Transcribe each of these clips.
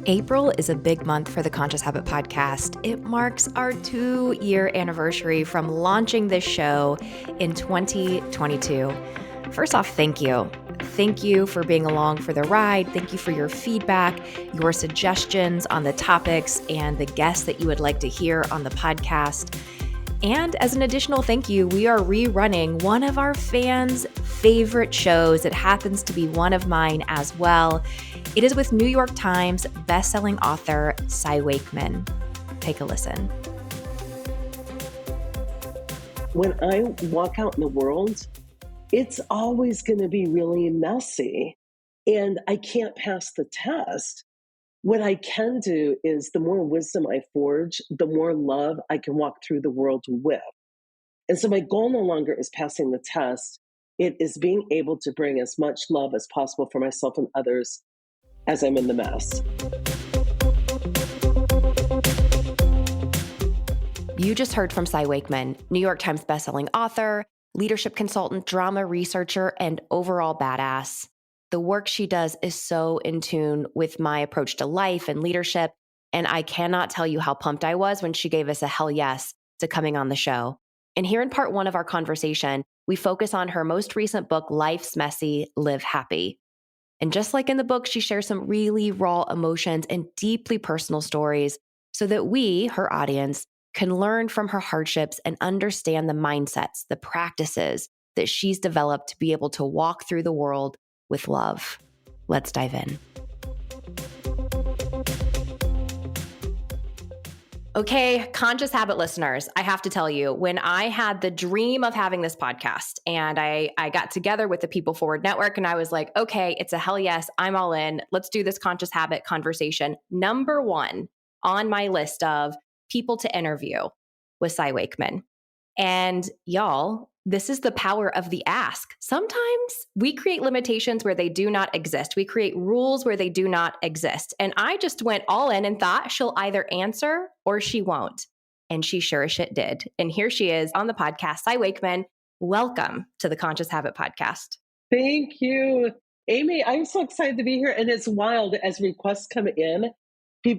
April is a big month for the Conscious Habit podcast. It marks our 2-year anniversary from launching this show in 2022. First off, thank you. Thank you for being along for the ride. Thank you for your feedback, your suggestions on the topics, and the guests that you would like to hear on the podcast. And as an additional thank you, we are rerunning one of our fans' favorite shows. It happens to be one of mine as well. It is with New York Times bestselling author Cy Wakeman. Take a listen. When I walk out in the world, it's always going to be really messy, and I can't pass the test. What I can do is the more wisdom I forge, the more love I can walk through the world with. And so my goal no longer is passing the test. It is being able to bring as much love as possible for myself and others as I'm in the mess. You just heard from Cy Wakeman, New York Times bestselling author, leadership consultant, drama researcher, and overall badass. The work she does is so in tune with my approach to life and leadership, and I cannot tell you how pumped I was when she gave us a hell yes to coming on the show. And here in part 1 of our conversation, we focus on her most recent book, Life's Messy, Live Happy. And just like in the book, she shares some really raw emotions and deeply personal stories so that we, her audience, can learn from her hardships and understand the mindsets, the practices that she's developed to be able to walk through the world with love. Let's dive in. Okay, Conscious Habit listeners, I have to tell you, when I had the dream of having this podcast and I got together with the People Forward Network and I was like, okay, it's a hell yes, I'm all in. Let's do this Conscious Habit conversation. Number 1 on my list of people to interview was Cy Wakeman. And y'all, this is the power of the ask. Sometimes we create limitations where they do not exist. We create rules where they do not exist. And I just went all in and thought she'll either answer or she won't. And she sure as shit did. And here she is on the podcast. Cy Wakeman, welcome to the Conscious Habit podcast. Thank you, Amy. I'm so excited to be here. And it's wild as requests come in.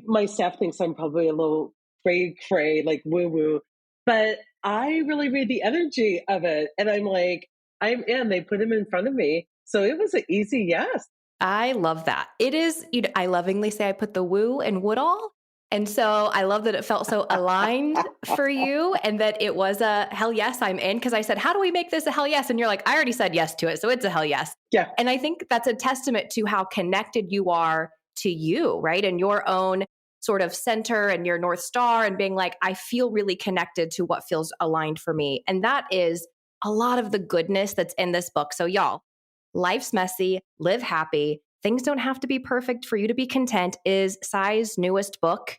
My staff thinks I'm probably a little cray, like woo-woo. But I really read the energy of it. And I'm like, I'm in. They put him in front of me. So it was an easy yes. I love that. It is, I lovingly say I put the woo in Woodall. And so I love that it felt so aligned for you and that it was a hell yes, I'm in. Because I said, how do we make this a hell yes? And you're like, I already said yes to it. So it's a hell yes. Yeah. And I think that's a testament to how connected you are to you, right? And your own sort of center and your North Star and being like, I feel really connected to what feels aligned for me. And that is a lot of the goodness that's in this book. So y'all, Life's Messy, Live Happy, Things Don't Have to Be Perfect for You to Be Content is Cy's newest book.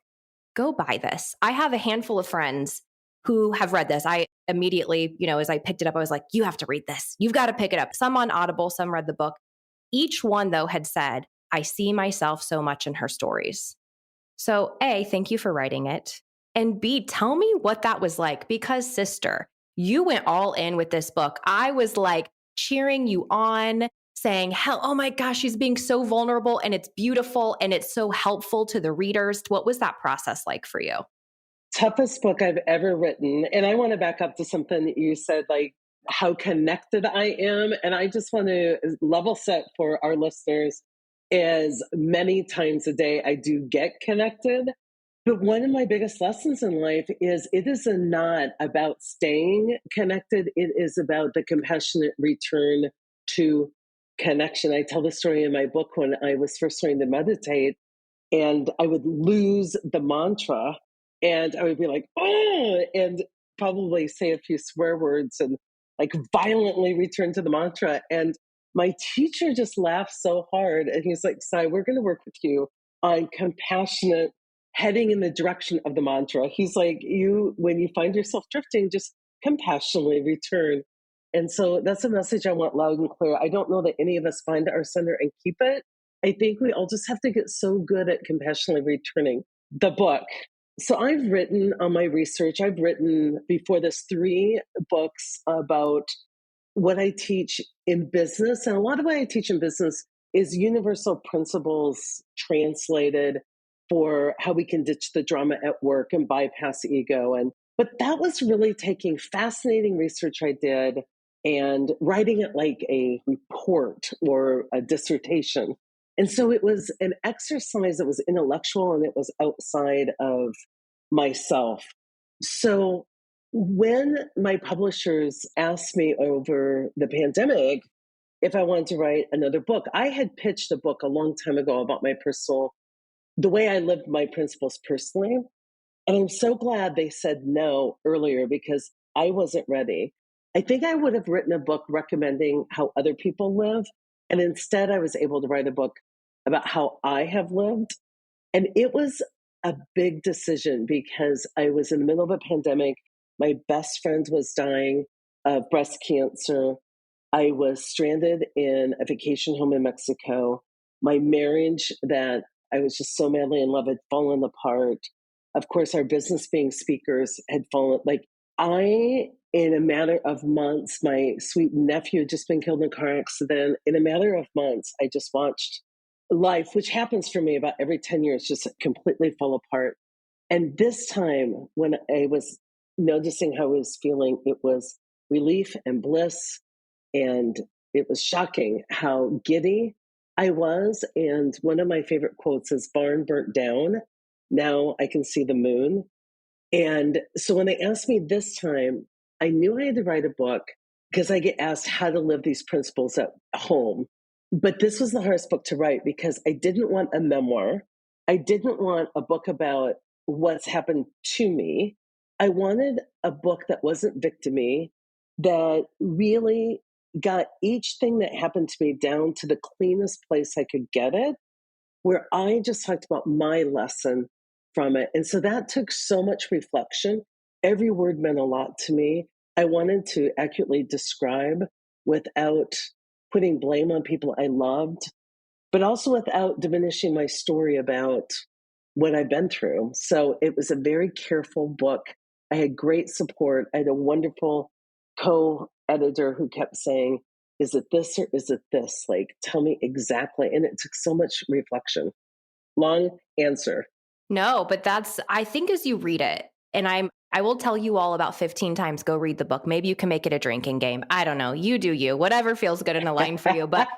Go buy this. I have a handful of friends who have read this. I immediately, as I picked it up, I was like, you have to read this. You've got to pick it up. Some on Audible, some read the book. Each one, though, had said, I see myself so much in her stories. So A, thank you for writing it. And B, tell me what that was like. Because sister, you went all in with this book. I was like cheering you on, saying, hell, oh my gosh, she's being so vulnerable and it's beautiful and it's so helpful to the readers. What was that process like for you? Toughest book I've ever written. And I want to back up to something that you said, like how connected I am. And I just want to level set for our listeners is many times a day I do get connected. But one of my biggest lessons in life is it is not about staying connected. It is about the compassionate return to connection. I tell the story in my book when I was first starting to meditate and I would lose the mantra and I would be like, oh, and probably say a few swear words and like violently return to the mantra. And my teacher just laughed so hard. And he's like, Sai, we're going to work with you on compassionate heading in the direction of the mantra. He's like, when you find yourself drifting, just compassionately return. And so that's a message I want loud and clear. I don't know that any of us find our center and keep it. I think we all just have to get so good at compassionately returning. The book. So I've written on my research, I've written before this 3 books about what I teach in business. And a lot of what I teach in business is universal principles translated for how we can ditch the drama at work and bypass ego. But that was really taking fascinating research I did and writing it like a report or a dissertation. And so it was an exercise that was intellectual and it was outside of myself. So when my publishers asked me over the pandemic if I wanted to write another book, I had pitched a book a long time ago about the way I lived my principles personally. And I'm so glad they said no earlier because I wasn't ready. I think I would have written a book recommending how other people live. And instead, I was able to write a book about how I have lived. And it was a big decision because I was in the middle of a pandemic. My best friend was dying of breast cancer. I was stranded in a vacation home in Mexico. My marriage, that I was just so madly in love, had fallen apart. Of course, our business being speakers had fallen. In a matter of months, my sweet nephew had just been killed in a car accident. In a matter of months, I just watched life, which happens for me about every 10 years, just completely fall apart. And this time, when I was noticing how I was feeling, it was relief and bliss. And it was shocking how giddy I was. And one of my favorite quotes is "Barn burnt down. Now I can see the moon." And so when they asked me this time, I knew I had to write a book because I get asked how to live these principles at home. But this was the hardest book to write because I didn't want a memoir. I didn't want a book about what's happened to me. I wanted a book that wasn't victim-y, that really got each thing that happened to me down to the cleanest place I could get it, where I just talked about my lesson from it. And so that took so much reflection. Every word meant a lot to me. I wanted to accurately describe without putting blame on people I loved, but also without diminishing my story about what I've been through. So it was a very careful book. I had great support. I had a wonderful co-editor who kept saying, "Is it this or is it this? Like, tell me exactly." And it took so much reflection. Long answer. No, but I think as you read it, and I will tell you all about 15 times, go read the book. Maybe you can make it a drinking game. I don't know. You do you, whatever feels good and aligned for you. But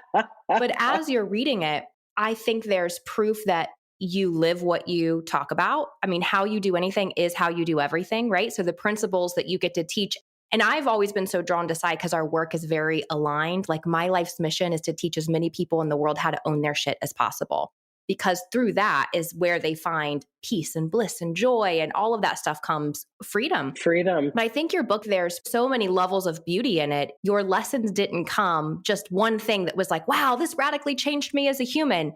as you're reading it, I think there's proof that you live what you talk about. I mean, how you do anything is how you do everything, right? So the principles that you get to teach. And I've always been so drawn to Sai because our work is very aligned. Like my life's mission is to teach as many people in the world how to own their shit as possible. Because through that is where they find peace and bliss and joy, and all of that stuff comes freedom. Freedom. But I think your book, there's so many levels of beauty in it. Your lessons didn't come just one thing that was like, wow, this radically changed me as a human.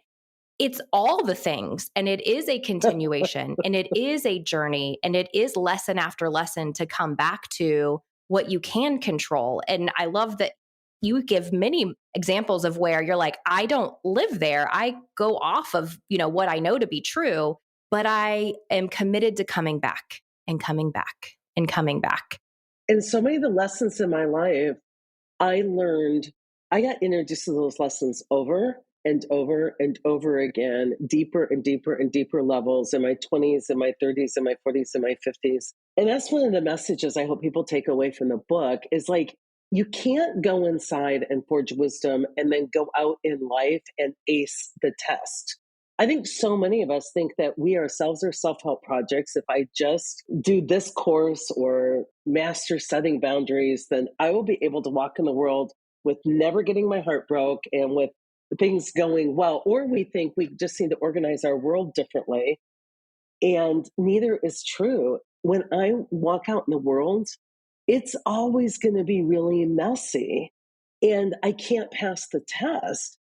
It's all the things, and it is a continuation and it is a journey, and it is lesson after lesson to come back to what you can control. And I love that you give many examples of where you're like, I don't live there. I go off of, what I know to be true, but I am committed to coming back and coming back and coming back. And so many of the lessons in my life, I got introduced to those lessons over and over and over again, deeper and deeper and deeper levels in my 20s and my 30s and my 40s and my 50s. And that's one of the messages I hope people take away from the book is like, you can't go inside and forge wisdom and then go out in life and ace the test. I think so many of us think that we ourselves are self-help projects. If I just do this course or master setting boundaries, then I will be able to walk in the world with never getting my heart broke and with things going well. Or we think we just need to organize our world differently. And neither is true. When I walk out in the world, it's always going to be really messy. And I can't pass the test.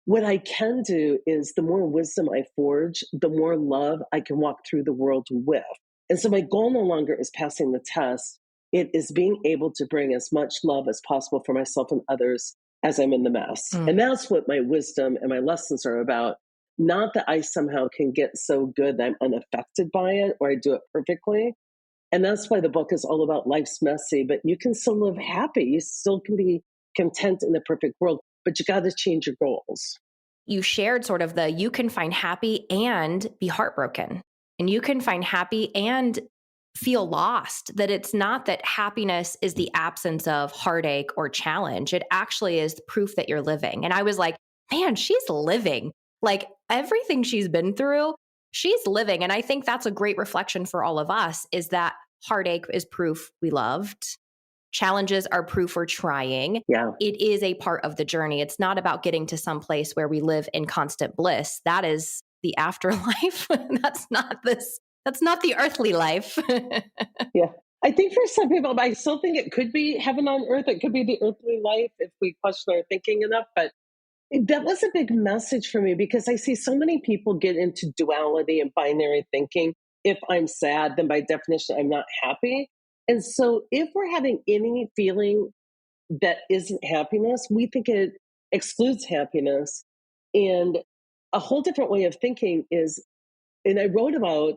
What I can do is the more wisdom I forge, the more love I can walk through the world with. And so my goal no longer is passing the test. It is being able to bring as much love as possible for myself and others as I'm in the mess. And that's what my wisdom and my lessons are about. Not that I somehow can get so good that I'm unaffected by it or I do it perfectly. And that's why the book is all about life's messy, but you can still live happy. You still can be content in the perfect world, but you got to change your goals. you shared sort of the you can find happy and be heartbroken, and you can find happy and feel lost, that it's not that happiness is the absence of heartache or challenge. It actually is proof that you're living. And I was like, man, she's living. Like everything she's been through, she's living. And I think that's a great reflection for all of us, is that heartache is proof we loved. Challenges are proof we're trying. Yeah. It is a part of the journey. It's not about getting to some place where we live in constant bliss. That is the afterlife. That's not the earthly life. Yeah. I think for some people, I still think it could be heaven on earth. It could be the earthly life if we question our thinking enough. But that was a big message for me because I see so many people get into duality and binary thinking. If I'm sad, then by definition, I'm not happy. And so if we're having any feeling that isn't happiness, we think it excludes happiness. And a whole different way of thinking is, and I wrote about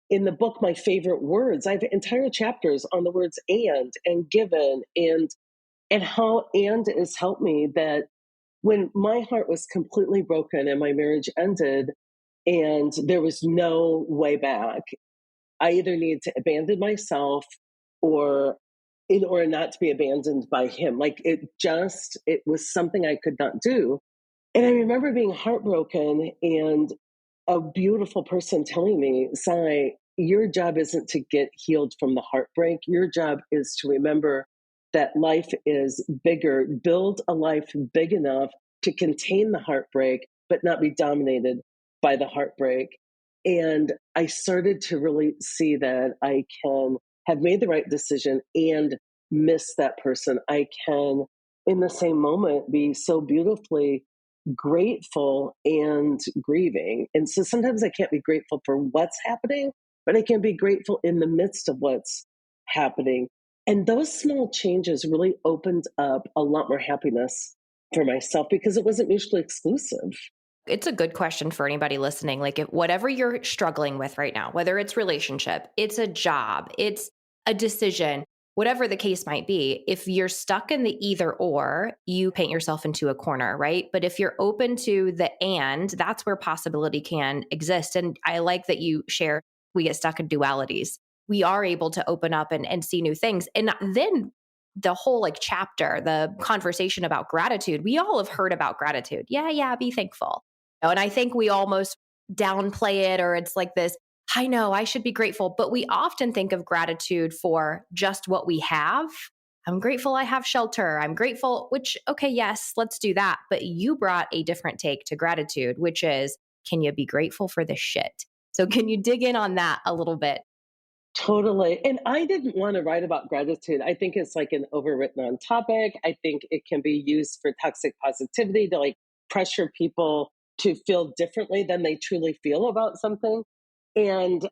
in the book my favorite words. I have entire chapters on the words and given and how and has helped me. That when my heart was completely broken and my marriage ended and there was no way back, I either needed to abandon myself or in order not to be abandoned by him. Like it was something I could not do. And I remember being heartbroken and a beautiful person telling me, Sai, your job isn't to get healed from the heartbreak. Your job is to remember that life is bigger. Build a life big enough to contain the heartbreak, but not be dominated by the heartbreak. And I started to really see that I can have made the right decision and miss that person. I can, in the same moment, be so beautifully grateful and grieving. And so sometimes I can't be grateful for what's happening, but I can be grateful in the midst of what's happening. And those small changes really opened up a lot more happiness for myself because it wasn't mutually exclusive. It's a good question for anybody listening. Like, if whatever you're struggling with right now, whether it's relationship, it's a job, it's a decision, whatever the case might be, if you're stuck in the either or, you paint yourself into a corner, right? But if you're open to the and, that's where possibility can exist. And I like that you share we get stuck in dualities. We are able to open up and see new things. And then the whole like chapter, the conversation about gratitude, we all have heard about gratitude. Yeah, be thankful. And I think we almost downplay it, or it's like this, I know I should be grateful, but we often think of gratitude for just what we have. I'm grateful I have shelter. I'm grateful, which, okay, yes, let's do that. But you brought a different take to gratitude, which is, can you be grateful for the shit? So can you dig in on that a little bit? Totally. And I didn't want to write about gratitude. I think it's like an overwritten on topic. I think it can be used for toxic positivity to like pressure people to feel differently than they truly feel about something. And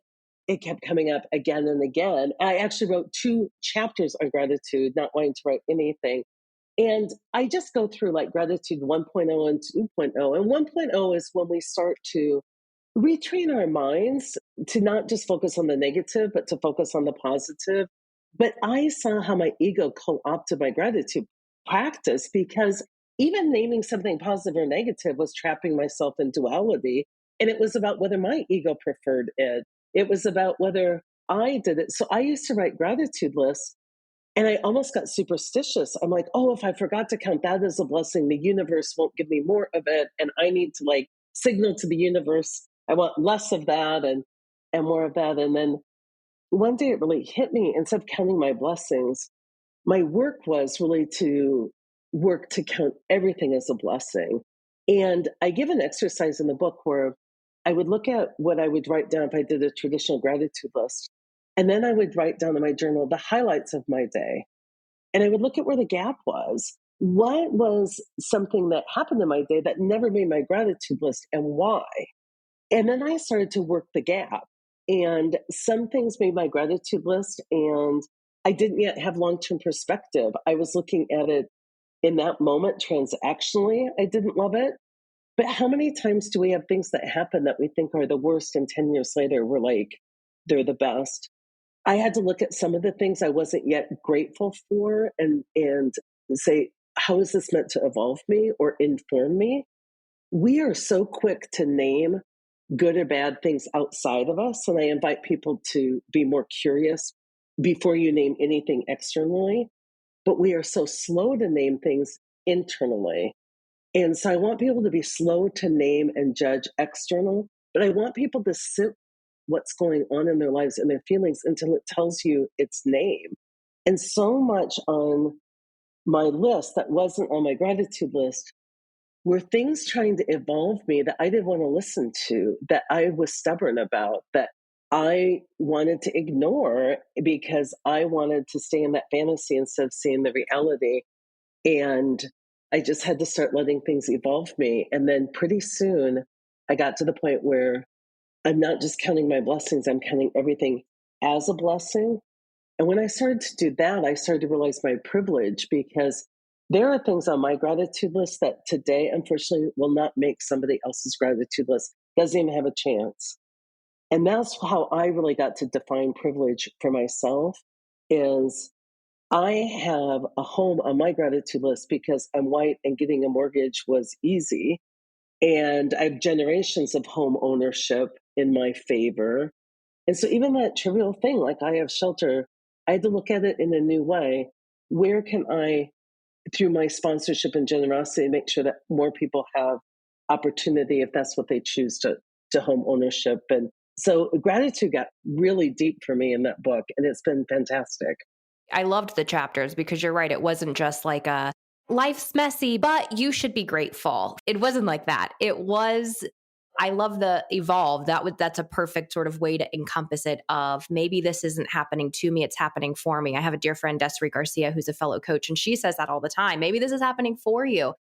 it kept coming up again and again. I actually wrote 2 chapters on gratitude, not wanting to write anything. And I just go through like gratitude 1.0 and 2.0. And 1.0 is when we start to retrain our minds to not just focus on the negative, but to focus on the positive. But I saw how my ego co opted my gratitude practice because even naming something positive or negative was trapping myself in duality. And it was about whether my ego preferred it, it was about whether I did it. So I used to write gratitude lists and I almost got superstitious. I'm like, oh, if I forgot to count that as a blessing, the universe won't give me more of it. And I need to like signal to the universe, I want less of that and more of that. And then one day it really hit me. Instead of counting my blessings, my work was really to work to count everything as a blessing. And I give an exercise in the book where I would look at what I would write down if I did a traditional gratitude list. And then I would write down in my journal the highlights of my day. And I would look at where the gap was. What was something that happened in my day that never made my gratitude list and why? And then I started to work the gap. And some things made my gratitude list, and I didn't yet have long term perspective. I was looking at it in that moment transactionally. I didn't love it. But how many times do we have things that happen that we think are the worst, and 10 years later, we're like, they're the best? I had to look at some of the things I wasn't yet grateful for and say, how is this meant to evolve me or inform me? we are so quick to name good or bad things outside of us. And I invite people to be more curious before you name anything externally. But we are so slow to name things internally. And so I want people to be slow to name and judge external, but I want people to sit what's going on in their lives and their feelings until it tells you its name. And so much on my list that wasn't on my gratitude list were things trying to evolve me that I didn't want to listen to, that I was stubborn about, that I wanted to ignore because I wanted to stay in that fantasy instead of seeing the reality. And I just had to start letting things evolve me. And then pretty soon I got to the point where I'm not just counting my blessings, I'm counting everything as a blessing. And when I started to do that, I started to realize my privilege because there are things on my gratitude list that today, unfortunately, will not make somebody else's gratitude list. Doesn't even have a chance. And that's how I really got to define privilege for myself is I have a home on my gratitude list because I'm white and getting a mortgage was easy. And I have generations of home ownership in my favor. And so even that trivial thing, like I have shelter, I had to look at it in a new way. Where can I, through my sponsorship and generosity, make sure that more people have opportunity if that's what they choose to home ownership? And so gratitude got really deep for me in that book, and it's been fantastic. I loved the chapters because you're right. It wasn't just like a life's messy, but you should be grateful. It wasn't like that. It was, I love the evolve. That's a perfect sort of way to encompass it of maybe this isn't happening to me, it's happening for me. I have a dear friend, Desiree Garcia, who's a fellow coach, and she says that all the time. Maybe this is happening for you.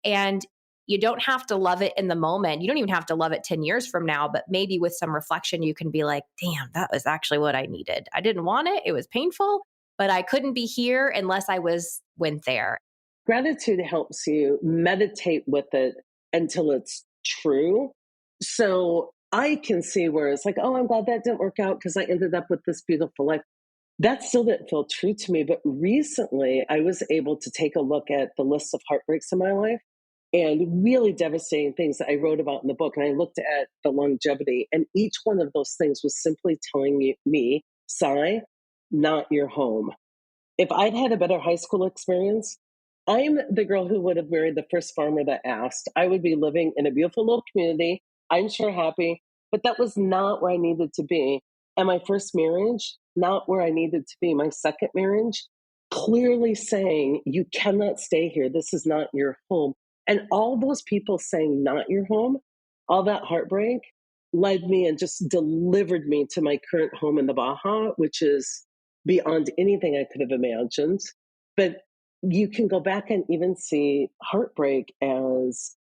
And you don't have to love it in the moment. You don't even have to love it 10 years from now, but maybe with some reflection, you can be like, damn, that was actually what I needed. I didn't want it. It was painful, but I couldn't be here unless went there. Gratitude helps you meditate with it until it's true. So I can see where it's like, oh, I'm glad that didn't work out because I ended up with this beautiful life. That still didn't feel true to me. But recently, I was able to take a look at the list of heartbreaks in my life and really devastating things that I wrote about in the book. And I looked at the longevity, and each one of those things was simply telling me, Sai, not your home. If I'd had a better high school experience, I'm the girl who would have married the first farmer that asked. I would be living in a beautiful little community. I'm sure happy, but that was not where I needed to be. And my first marriage, not where I needed to be. My second marriage, clearly saying, you cannot stay here. This is not your home. And all those people saying, not your home, all that heartbreak led me and just delivered me to my current home in the Baja, which is beyond anything I could have imagined. But you can go back and even see heartbreak as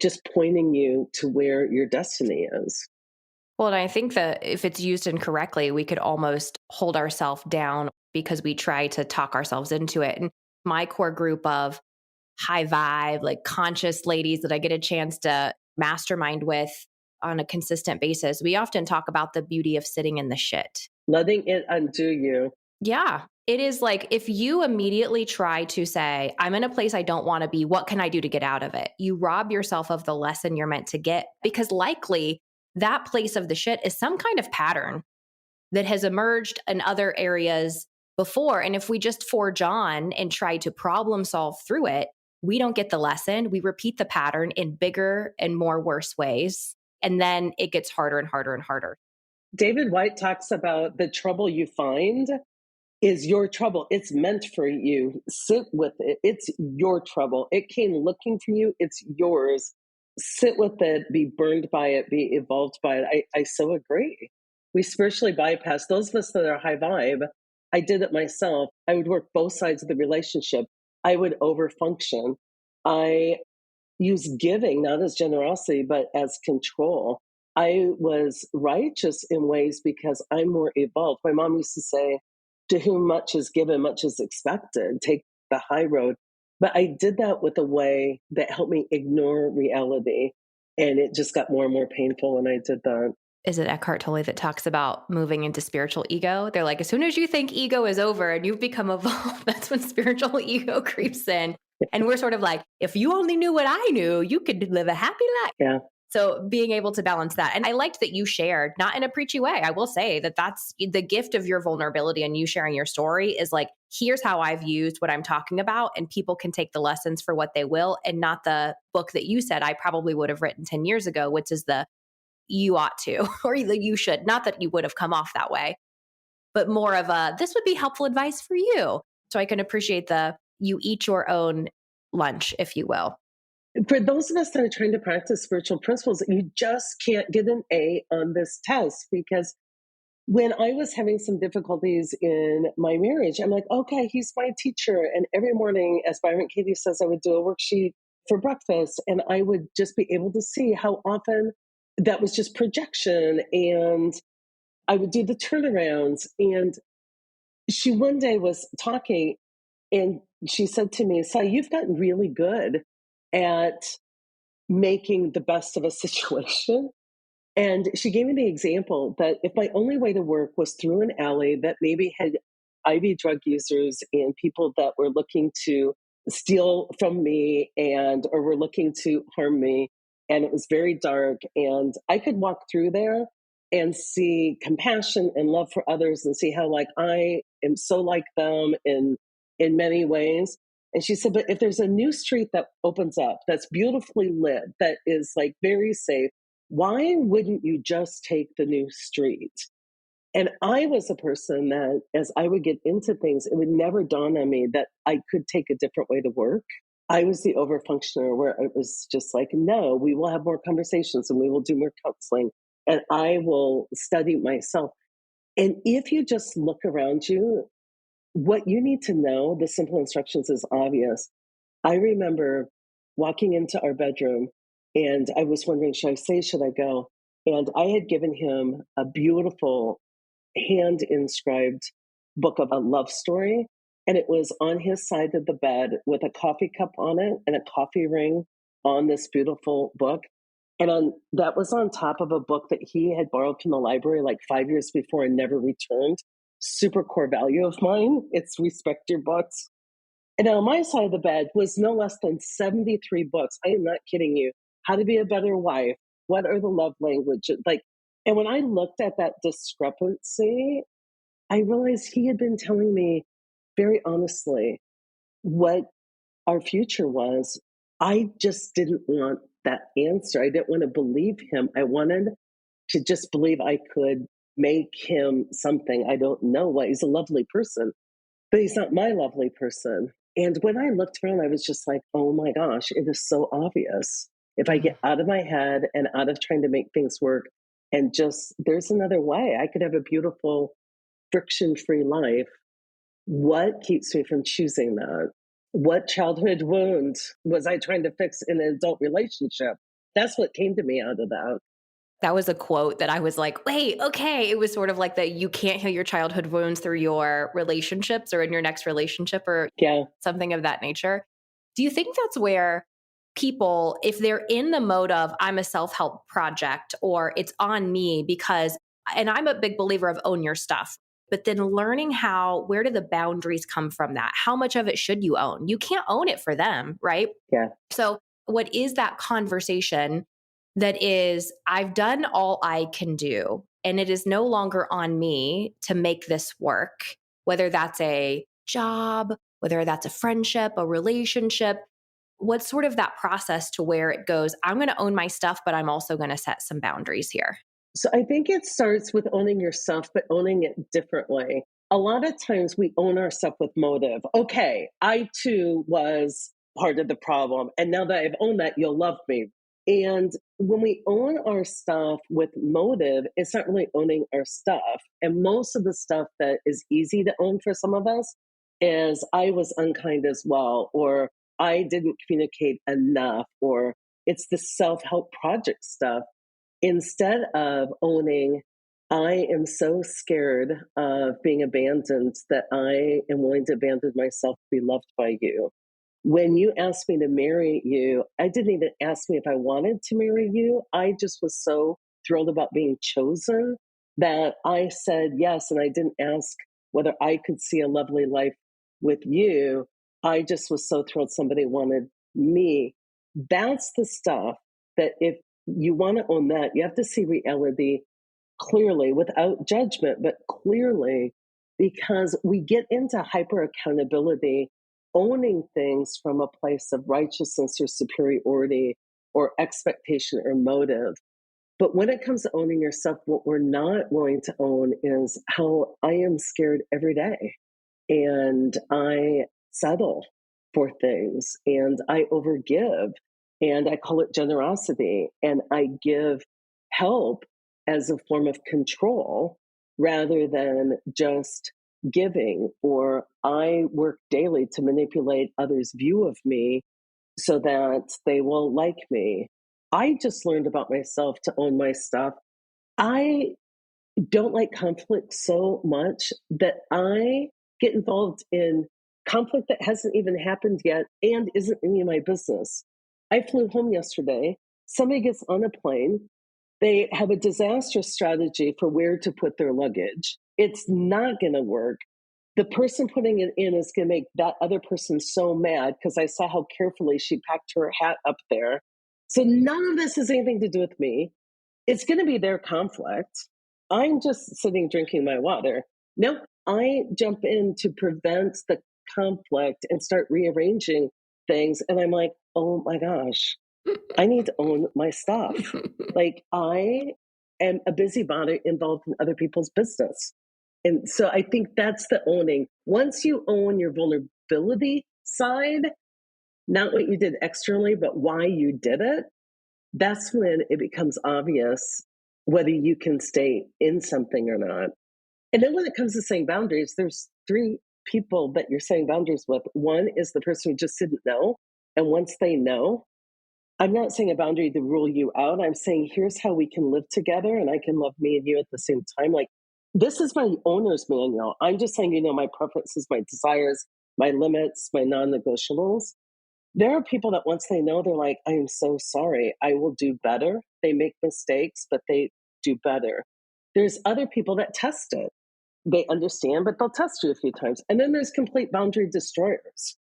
just pointing you to where your destiny is. Well, and I think that if it's used incorrectly, we could almost hold ourselves down because we try to talk ourselves into it. And my core group of high vibe, like conscious ladies that I get a chance to mastermind with on a consistent basis, we often talk about the beauty of sitting in the shit. Letting it undo you. Yeah. It is like if you immediately try to say, I'm in a place I don't want to be, what can I do to get out of it? You rob yourself of the lesson you're meant to get because likely that place of the shit is some kind of pattern that has emerged in other areas before. And if we just forge on and try to problem solve through it, we don't get the lesson. We repeat the pattern in bigger and more worse ways. And then it gets harder and harder and harder. David White talks about the trouble you find is your trouble. It's meant for you. Sit with it. It's your trouble. It came looking for you. It's yours. Sit with it. Be burned by it. Be evolved by it. I so agree. We spiritually bypass those of us that are high vibe. I did it myself. I would work both sides of the relationship. I would overfunction. I use giving not as generosity, but as control. I was righteous in ways because I'm more evolved. My mom used to say, to whom much is given, much is expected. Take the high road. But I did that with a way that helped me ignore reality. And it just got more and more painful when I did that. is it Eckhart Tolle that talks about moving into spiritual ego? They're like, as soon as you think ego is over and you've become evolved, that's when spiritual ego creeps in. And we're sort of like, if you only knew what I knew, you could live a happy life. Yeah. So being able to balance that. And I liked that you shared, not in a preachy way. I will say that that's the gift of your vulnerability and you sharing your story is like, here's how I've used what I'm talking about. And people can take the lessons for what they will and not the book that you said I probably would have written 10 years ago, which is the you ought to, or you should. Not that you would have come off that way, but more of a, this would be helpful advice for you. So I can appreciate the, you eat your own lunch, if you will. For those of us that are trying to practice spiritual principles, you just can't get an A on this test because when I was having some difficulties in my marriage, I'm like, okay, he's my teacher. And every morning, as Byron Katie says, I would do a worksheet for breakfast and I would just be able to see how often that was just projection. And I would do the turnarounds. And she one day was talking and she said to me, Sai, you've gotten really good at making the best of a situation. And she gave me the example that if my only way to work was through an alley that maybe had IV drug users and people that were looking to steal from me and or were looking to harm me, and it was very dark, and I could walk through there and see compassion and love for others and see how like I am so like them in many ways. And she said, but if there's a new street that opens up that's beautifully lit, that is like very safe, why wouldn't you just take the new street? And I was a person that, as I would get into things, it would never dawn on me that I could take a different way to work. I was the overfunctioner where it was just like, no, we will have more conversations and we will do more counseling and I will study myself. And if you just look around you, what you need to know, the simple instructions is obvious. I remember walking into our bedroom and I was wondering, should I stay, should I go? And I had given him a beautiful hand inscribed book of a love story. And it was on his side of the bed with a coffee cup on it and a coffee ring on this beautiful book. And that was on top of a book that he had borrowed from the library like 5 years before and never returned. Super core value of mine. It's respect your books. And on my side of the bed was no less than 73 books. I am not kidding you. How to be a better wife. What are the love languages? Like, and when I looked at that discrepancy, I realized he had been telling me very honestly what our future was. I just didn't want that answer. I didn't want to believe him. I wanted to just believe I could make him something. I don't know what. He's a lovely person, but he's not my lovely person. And when I looked around, I was just like, oh my gosh, it is so obvious. If I Mm. get out of my head and out of trying to make things work and just, there's another way, I could have a beautiful, friction free life. What keeps me from choosing that? What childhood wound was I trying to fix in an adult relationship? That's what came to me out of that. That was a quote that I was like, wait, okay. It was sort of like that you can't heal your childhood wounds through your relationships or in your next relationship or Yeah. something of that nature. Do you think that's where people, if they're in the mode of I'm a self-help project or it's on me because, and I'm a big believer of own your stuff, but then learning how, where do the boundaries come from that? How much of it should you own? You can't own it for them, right? Yeah. So what is that conversation that is, I've done all I can do, and it is no longer on me to make this work, whether that's a job, whether that's a friendship, a relationship. What's sort of that process to where it goes, I'm going to own my stuff, but I'm also going to set some boundaries here? So I think it starts with owning yourself, but owning it differently. A lot of times we own ourselves with motive. Okay, I too was part of the problem. And now that I've owned that, you'll love me. And when we own our stuff with motive, it's not really owning our stuff. And most of the stuff that is easy to own for some of us is I was unkind as well, or I didn't communicate enough, or it's the self help project stuff instead of owning, I am so scared of being abandoned that I am willing to abandon myself to be loved by you. When you asked me to marry you, I didn't even ask me if I wanted to marry you. I just was so thrilled about being chosen that I said yes. And I didn't ask whether I could see a lovely life with you. I just was so thrilled somebody wanted me. That's the stuff that if you want to own that, you have to see reality clearly without judgment, but clearly, because we get into hyper accountability, owning things from a place of righteousness or superiority or expectation or motive. But when it comes to owning yourself, what we're not willing to own is how I am scared every day and I settle for things and I overgive and I call it generosity and I give help as a form of control rather than just giving, or I work daily to manipulate others' view of me so that they will like me. I just learned about myself to own my stuff. I don't like conflict so much that I get involved in conflict that hasn't even happened yet and isn't any of my business. I flew home yesterday. Somebody gets on a plane. They have a disastrous strategy for where to put their luggage. It's not going to work. The person putting it in is going to make that other person so mad because I saw how carefully she packed her hat up there. So none of this has anything to do with me. It's going to be their conflict. I'm just sitting drinking my water. Nope, I jump in to prevent the conflict and start rearranging things. And I'm like, oh my gosh, I need to own my stuff. Like, I am a busybody involved in other people's business. And so I think that's the owning. Once you own your vulnerability side, not what you did externally, but why you did it, that's when it becomes obvious whether you can stay in something or not. And then when it comes to saying boundaries, there's three people that you're saying boundaries with. One is the person who just didn't know. And once they know, I'm not saying a boundary to rule you out. I'm saying here's how we can live together and I can love me and you at the same time. Like, this is my owner's manual. I'm just saying, my preferences, my desires, my limits, my non negotiables. There are people that once they know, they're like, I am so sorry. I will do better. They make mistakes, but they do better. There's other people that test it. They understand, but they'll test you a few times. And then there's complete boundary destroyers.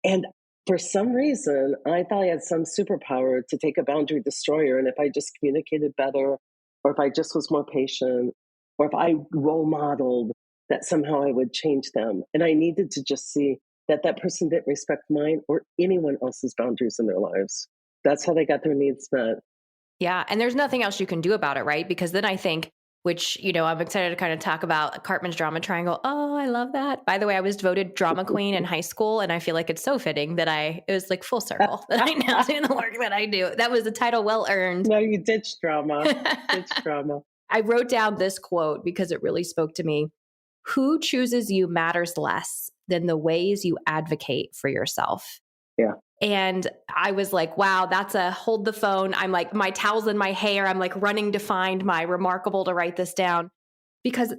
And for some reason, I thought I had some superpower to take a boundary destroyer. And if I just communicated better, or if I just was more patient, or if I role modeled, that somehow I would change them. And I needed to just see that that person didn't respect mine or anyone else's boundaries in their lives. That's how they got their needs met. Yeah. And there's nothing else you can do about it, right? Because then I think, which, I'm excited to kind of talk about Cartman's drama triangle. Oh, I love that. By the way, I was voted drama queen in high school. And I feel like it's so fitting that it was like full circle that I now do the work that I do. That was a title well earned. No, you ditched drama. Ditched drama. I wrote down this quote because it really spoke to me. Who chooses you matters less than the ways you advocate for yourself. Yeah. And I was like, wow, that's a hold the phone. I'm like, my towels in my hair. I'm like running to find my remarkable to write this down, because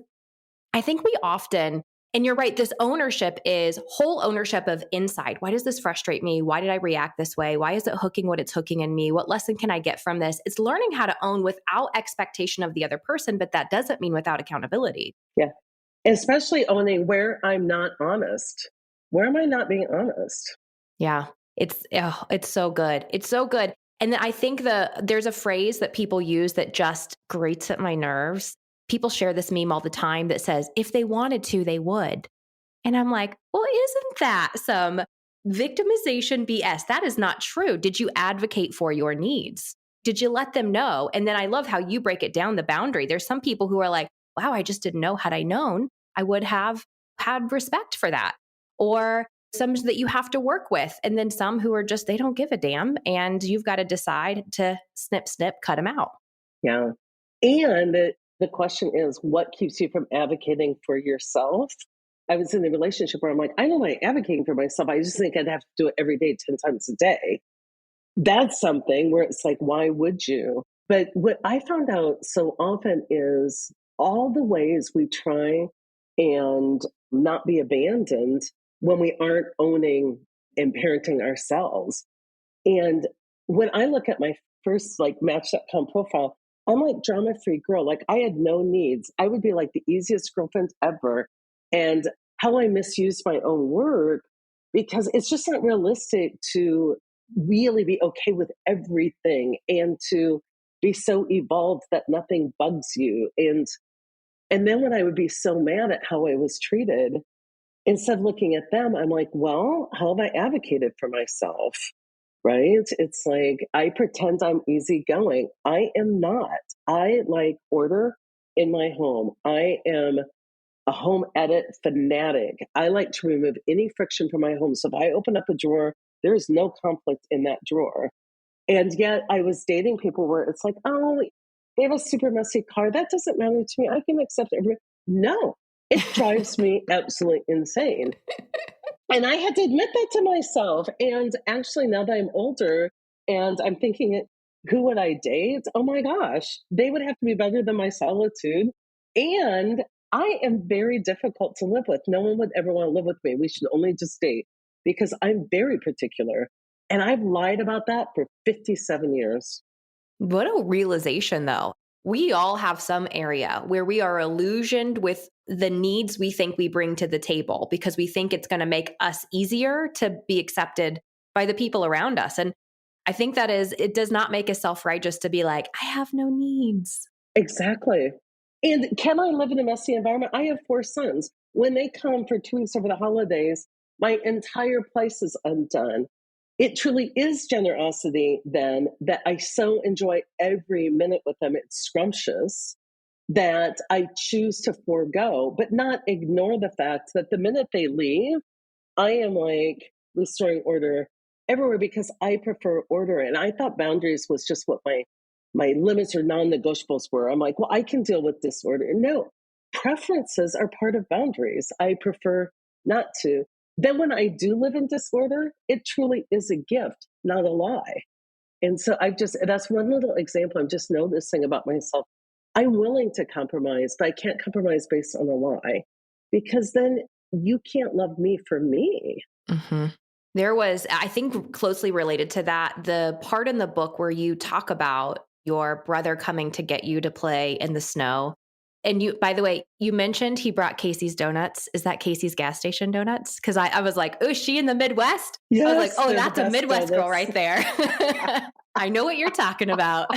I think we often, and you're right, this ownership is whole ownership of inside. Why does this frustrate me? Why did I react this way? Why is it hooking what it's hooking in me? What lesson can I get from this? It's learning how to own without expectation of the other person, but that doesn't mean without accountability. Yeah. Especially owning where I'm not honest. Where am I not being honest? Yeah. It's so good. It's so good. And then I think there's a phrase that people use that just grates at my nerves. People share this meme all the time that says, if they wanted to, they would. And I'm like, well, isn't that some victimization BS? That is not true. Did you advocate for your needs? Did you let them know? And then I love how you break it down, the boundary. There's some people who are like, wow, I just didn't know. Had I known, I would have had respect for that. Or some that you have to work with. And then some who are just, they don't give a damn. And you've got to decide to snip, snip, cut them out. Yeah. And the question is, what keeps you from advocating for yourself? I was in a relationship where I'm like, I don't like advocating for myself. I just think I'd have to do it every day, 10 times a day. That's something where it's like, why would you? But what I found out so often is all the ways we try and not be abandoned when we aren't owning and parenting ourselves. And when I look at my first like Match.com profile, I'm like drama free girl. Like I had no needs. I would be like the easiest girlfriend ever. And how I misused my own work because it's just not realistic to really be okay with everything and to be so evolved that nothing bugs you. And then when I would be so mad at how I was treated, instead of looking at them, I'm like, well, how have I advocated for myself? Right? It's like I pretend I'm easygoing. I am not. I like order in my home. I am a home edit fanatic. I like to remove any friction from my home. So if I open up a drawer, there's no conflict in that drawer. And yet I was dating people where it's like, oh, they have a super messy car. That doesn't matter to me. I can accept everything. No, it drives me absolutely insane. And I had to admit that to myself. And actually, now that I'm older and I'm thinking, who would I date? Oh my gosh, they would have to be better than my solitude. And I am very difficult to live with. No one would ever want to live with me. We should only just date because I'm very particular. And I've lied about that for 57 years. What a realization, though. We all have some area where we are illusioned with the needs we think we bring to the table because we think it's going to make us easier to be accepted by the people around us. And I think that is, it does not make us self righteous to be like, I have no needs. Exactly. And can I live in a messy environment? I have four sons. When they come for 2 weeks over the holidays, my entire place is undone. It truly is generosity then that I so enjoy every minute with them. It's scrumptious that I choose to forego, but not ignore the fact that the minute they leave, I am like restoring order everywhere because I prefer order. And I thought boundaries was just what my limits or non-negotiables were. I'm like, well, I can deal with disorder. No, preferences are part of boundaries. I prefer not to. Then when I do live in disorder, it truly is a gift, not a lie. And so I just, that's one little example I'm just noticing about myself. I'm willing to compromise, but I can't compromise based on a lie because then you can't love me for me. hmm There was, I think, closely related to that, the part in the book where you talk about your brother coming to get you to play in the snow. And you, by the way, you mentioned he brought Casey's donuts. Is that Casey's gas station donuts? Because I was like, oh, is she in the Midwest? I was like, Yes, oh, they're the that's a best Midwest girl donuts. right there. I know what you're talking about.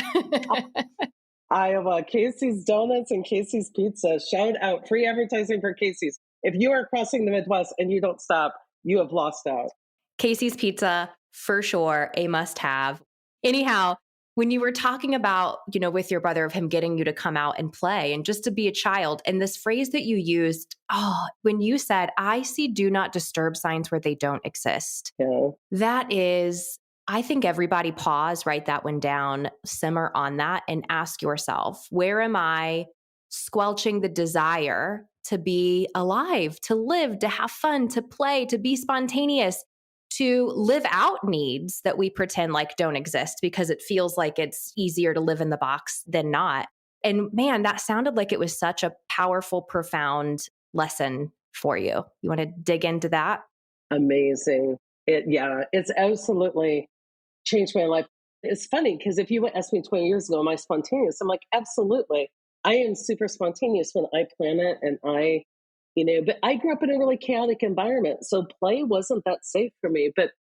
Iowa, Casey's Donuts and Casey's Pizza. Shout out, free advertising for Casey's. If you are crossing the Midwest and you don't stop, you have lost out. Casey's Pizza, for sure, a must have. Anyhow, when you were talking about, with your brother of him getting you to come out and play and just to be a child, and this phrase that you used, when you said, I see do not disturb signs where they don't exist. Yeah, That is, I think everybody pause, write that one down, simmer on that, and ask yourself, where am I squelching the desire to be alive, to live, to have fun, to play, to be spontaneous, to live out needs that we pretend like don't exist because it feels like it's easier to live in the box than not. And man, that sounded like it was such a powerful, profound lesson for you. You want to dig into that? amazing. Yeah, it's absolutely changed my life. It's funny because if you would ask me 20 years ago, am I spontaneous? I'm like, absolutely. I am super spontaneous when I plan it and but I grew up in a really chaotic environment. So play wasn't that safe for me. But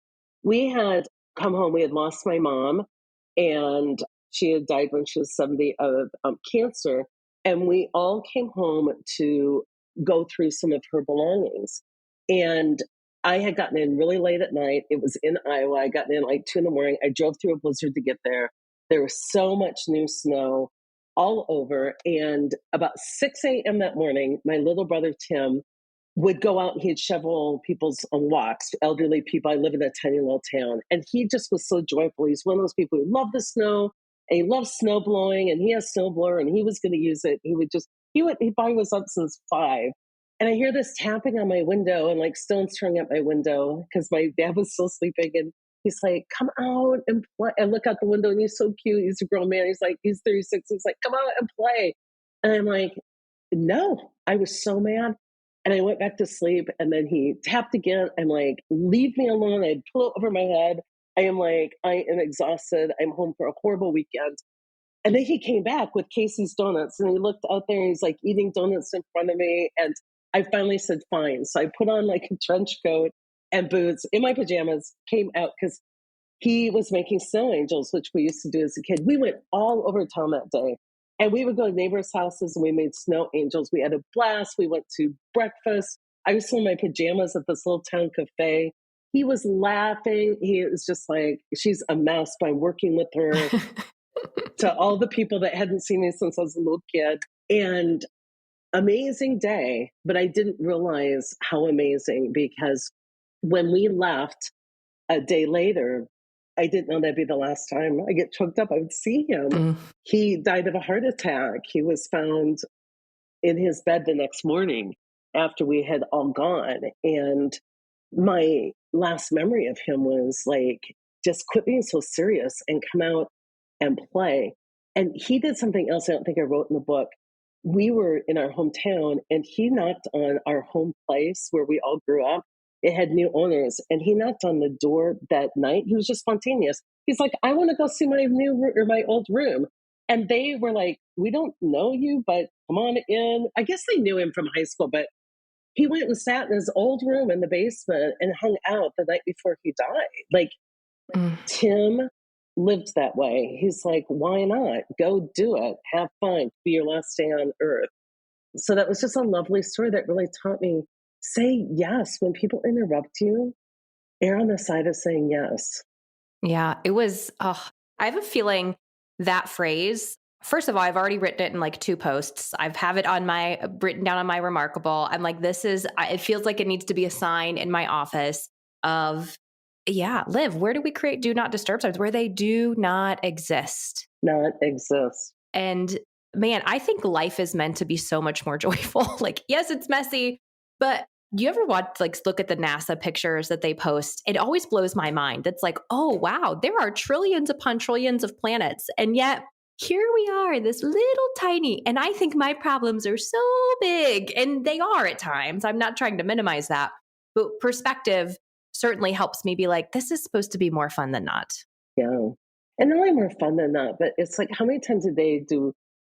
we had come home, we had lost my mom, and she had died when she was 70 of cancer. And we all came home to go through some of her belongings. And I had gotten in really late at night. It was in Iowa. I got in like 2 in the morning. I drove through a blizzard to get there. There was so much new snow all over. And about 6 a.m. that morning, my little brother Tim would go out and he'd shovel people's walks, elderly people. I live in a tiny little town. And he just was so joyful. He's one of those people who love the snow and he loves snow blowing and he has a snowblower and he was going to use it. He probably was up since 5. And I hear this tapping on my window and like stones throwing at my window because my dad was still sleeping. And he's like, come out and play. I look out the window and he's so cute. He's a grown man. He's 36. He's like, come out and play. And I'm like, no, I was so mad. And I went back to sleep and then he tapped again. I'm like, leave me alone. I had pillow over my head. I am exhausted. I'm home for a horrible weekend. And then he came back with Casey's Donuts and he looked out there and he's like eating donuts in front of me. And I finally said, fine. So I put on like a trench coat and boots in my pajamas, came out because he was making snow angels, which we used to do as a kid. We went all over town that day. And we would go to neighbors' houses and we made snow angels. We had a blast. We went to breakfast. I was still in my pajamas at this little town cafe. He was laughing. He was just like, she's a mess, but I'm working with her, to all the people that hadn't seen me since I was a little kid. And amazing day, but I didn't realize how amazing, because when we left a day later, I didn't know that'd be the last time I get choked up. I would see him. Mm. He died of a heart attack. He was found in his bed the next morning after we had all gone. And my last memory of him was like, just quit being so serious and come out and play. And he did something else I don't think I wrote in the book. We were in our hometown and he knocked on our home place where we all grew up. It had new owners and he knocked on the door that night. He was just spontaneous. He's like, I want to go see my new or my old room. And they were like, we don't know you, but come on in. I guess they knew him from high school, but he went and sat in his old room in the basement and hung out the night before he died. Like, Mm. Tim lived that way. He's like, why not? Go do it. Have fun. Be your last day on earth. So that was just a lovely story that really taught me, say yes. When people interrupt you, err on the side of saying yes. Yeah, it was, I have a feeling that phrase, first of all, I've already written it in like 2 posts. I've have it on my written down on my Remarkable. I'm like, it feels like it needs to be a sign in my office of, yeah, Liv, where do we create do not disturb signs? Where they do not exist. Not exist. And man, I think life is meant to be so much more joyful. Like, yes, it's messy, but do you ever watch, like, look at the NASA pictures that they post? It always blows my mind. It's like, oh, wow, there are trillions upon trillions of planets. And yet here we are, this little tiny, and I think my problems are so big, and they are at times. I'm not trying to minimize that, but perspective certainly helps me be like, this is supposed to be more fun than not. Yeah. And not only more fun than that, but it's like, how many times a day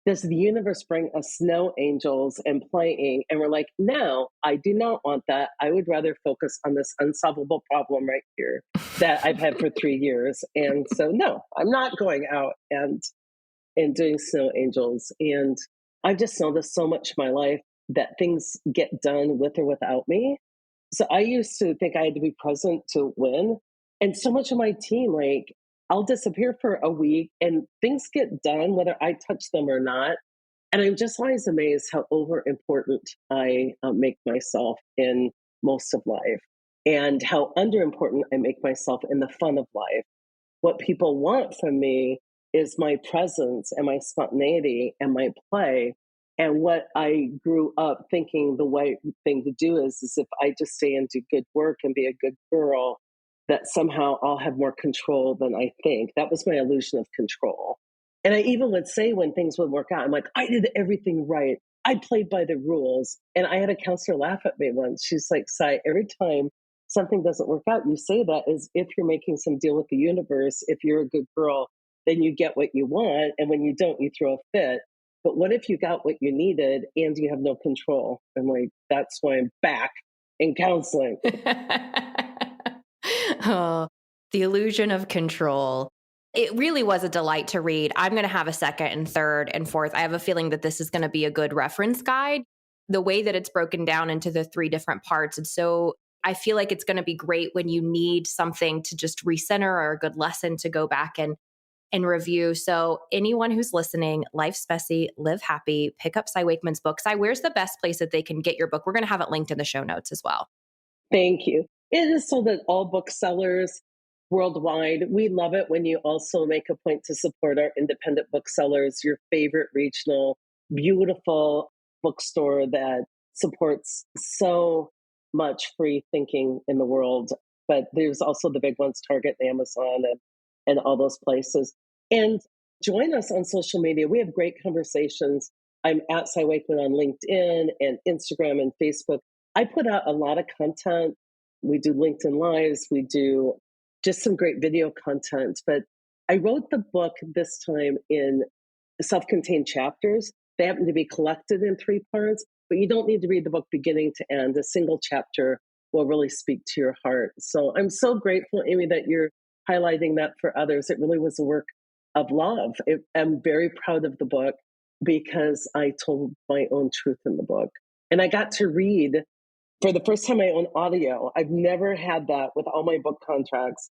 does the universe bring us snow angels and playing? And we're like, no, I do not want that. I would rather focus on this unsolvable problem right here that I've had for 3 years. And so, no, I'm not going out and doing snow angels. And I've just noticed so much in my life that things get done with or without me. So I used to think I had to be present to win. And so much of my team, like, I'll disappear for a week and things get done whether I touch them or not. And I'm just always amazed how over important I make myself in most of life and how under important I make myself in the fun of life. What people want from me is my presence and my spontaneity and my play. And what I grew up thinking the right thing to do is if I just stay and do good work and be a good girl, that somehow I'll have more control than I think. That was my illusion of control. And I even would say when things would work out, I'm like, I did everything right. I played by the rules. And I had a counselor laugh at me once. She's like, Sai, every time something doesn't work out, you say that as if you're making some deal with the universe. If you're a good girl, then you get what you want. And when you don't, you throw a fit. But what if you got what you needed and you have no control? I'm like, that's why I'm back in counseling. Oh, the illusion of control. It really was a delight to read. I'm going to have a second and third and fourth. I have a feeling that this is going to be a good reference guide. The way that it's broken down into the 3 different parts. And so I feel like it's going to be great when you need something to just recenter or a good lesson to go back and review. So anyone who's listening, Life's Messy, Live Happy, pick up Cy Wakeman's book. Cy, where's the best place that they can get your book? We're going to have it linked in the show notes as well. Thank you. It is sold at all booksellers worldwide. We love it when you also make a point to support our independent booksellers, your favorite regional, beautiful bookstore that supports so much free thinking in the world. But there's also the big ones, Target and Amazon and all those places. And join us on social media. We have great conversations. I'm at Cy Wakeman on LinkedIn and Instagram and Facebook. I put out a lot of content. We do LinkedIn Lives. We do just some great video content. But I wrote the book this time in self-contained chapters. They happen to be collected in 3 parts, but you don't need to read the book beginning to end. A single chapter will really speak to your heart. So I'm so grateful, Amy, that you're highlighting that for others. It really was a work of love. I'm very proud of the book because I told my own truth in the book. And I got to read for the first time my own audio. I've never had that with all my book contracts,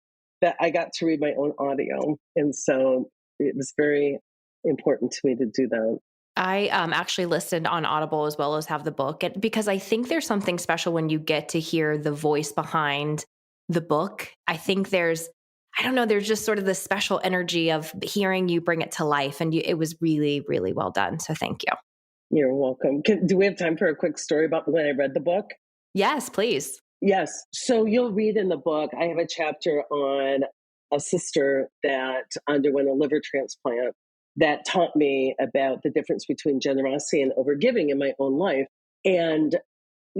that I got to read my own audio. And so it was very important to me to do that. I actually listened on Audible as well as have the book because I think there's something special when you get to hear the voice behind the book. I think I don't know, there's just sort of this special energy of hearing you bring it to life. And it was really, really well done. So thank you. You're welcome. Do we have time for a quick story about when I read the book? Yes, please. Yes. So you'll read in the book, I have a chapter on a sister that underwent a liver transplant that taught me about the difference between generosity and overgiving in my own life. And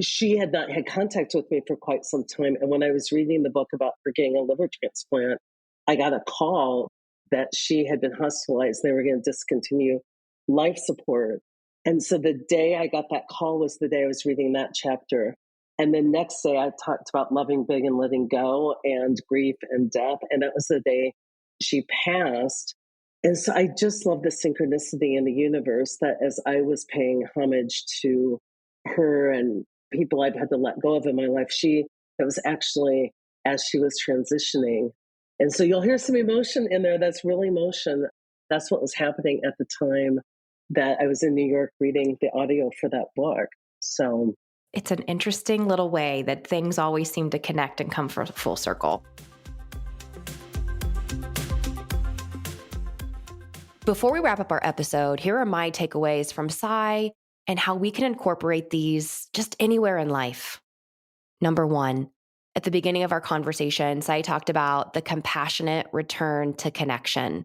she had not had contact with me for quite some time. And when I was reading the book about her getting a liver transplant, I got a call that she had been hospitalized. They were going to discontinue life support. And so the day I got that call was the day I was reading that chapter. And the next day I talked about loving big and letting go and grief and death. And that was the day she passed. And so I just love the synchronicity in the universe that as I was paying homage to her and people I've had to let go of in my life, that was actually as she was transitioning. And so you'll hear some emotion in there. That's real emotion. That's what was happening at the time that I was in New York reading the audio for that book. So it's an interesting little way that things always seem to connect and come full circle. Before we wrap up our episode, here are my takeaways from Sai and how we can incorporate these just anywhere in life. Number 1, at the beginning of our conversation, Sai talked about the compassionate return to connection.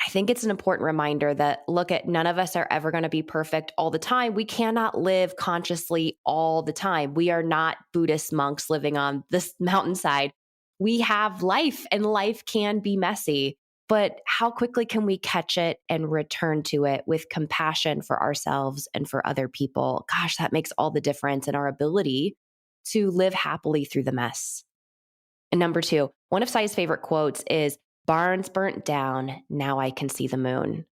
I think it's an important reminder that, none of us are ever going to be perfect all the time. We cannot live consciously all the time. We are not Buddhist monks living on this mountainside. We have life, and life can be messy. But how quickly can we catch it and return to it with compassion for ourselves and for other people? Gosh, that makes all the difference in our ability to live happily through the mess. And number 2, one of Sai's favorite quotes is, "Barns burnt down, now I can see the moon."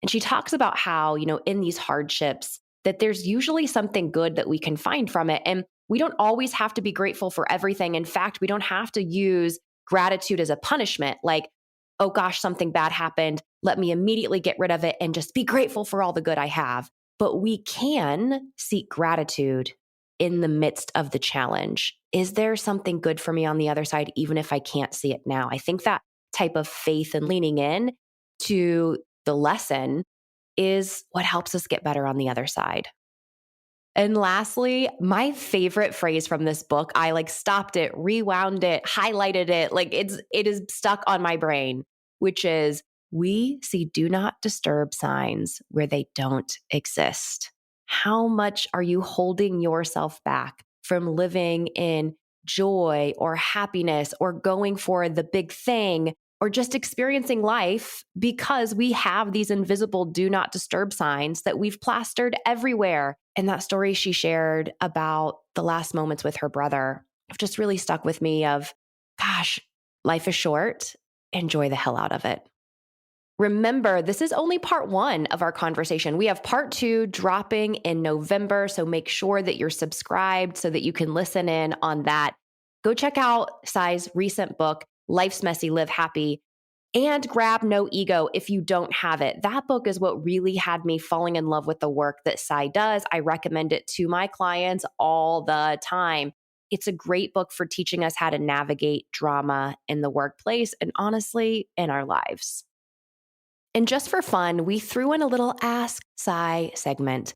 And she talks about how, in these hardships, that there's usually something good that we can find from it. And we don't always have to be grateful for everything. In fact, we don't have to use gratitude as a punishment, like, oh gosh, something bad happened. Let me immediately get rid of it and just be grateful for all the good I have. But we can seek gratitude in the midst of the challenge. Is there something good for me on the other side, even if I can't see it now? I think that type of faith and leaning in to the lesson is what helps us get better on the other side. And lastly, my favorite phrase from this book, I stopped it, rewound it, highlighted it. It is stuck on my brain, which is, we see do not disturb signs where they don't exist. How much are you holding yourself back from living in joy or happiness or going for the big thing or just experiencing life because we have these invisible do not disturb signs that we've plastered everywhere? And that story she shared about the last moments with her brother just really stuck with me of, gosh, life is short. Enjoy the hell out of it. Remember, this is only part 1 of our conversation. We have part 2 dropping in November, so make sure that you're subscribed so that you can listen in on that. Go check out Sai's recent book, Life's Messy, Live Happy, and grab No Ego if you don't have it. That book is what really had me falling in love with the work that Sai does. I recommend it to my clients all the time. It's a great book for teaching us how to navigate drama in the workplace and honestly, in our lives. And just for fun, we threw in a little Ask Sai segment.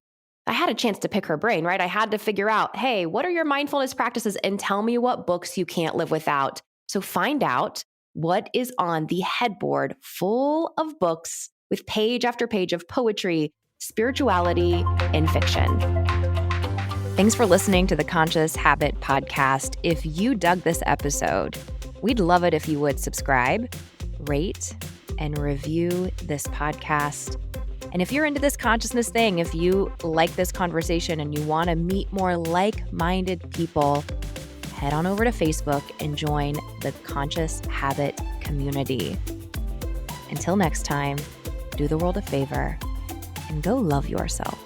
I had a chance to pick her brain, right? I had to figure out, hey, what are your mindfulness practices? And tell me what books you can't live without. So find out what is on the headboard full of books with page after page of poetry, spirituality, and fiction. Thanks for listening to the Conscious Habit Podcast. If you dug this episode, we'd love it if you would subscribe, rate, and review this podcast. And if you're into this consciousness thing, if you like this conversation and you want to meet more like-minded people, head on over to Facebook and join the Conscious Habit community. Until next time, do the world a favor and go love yourself.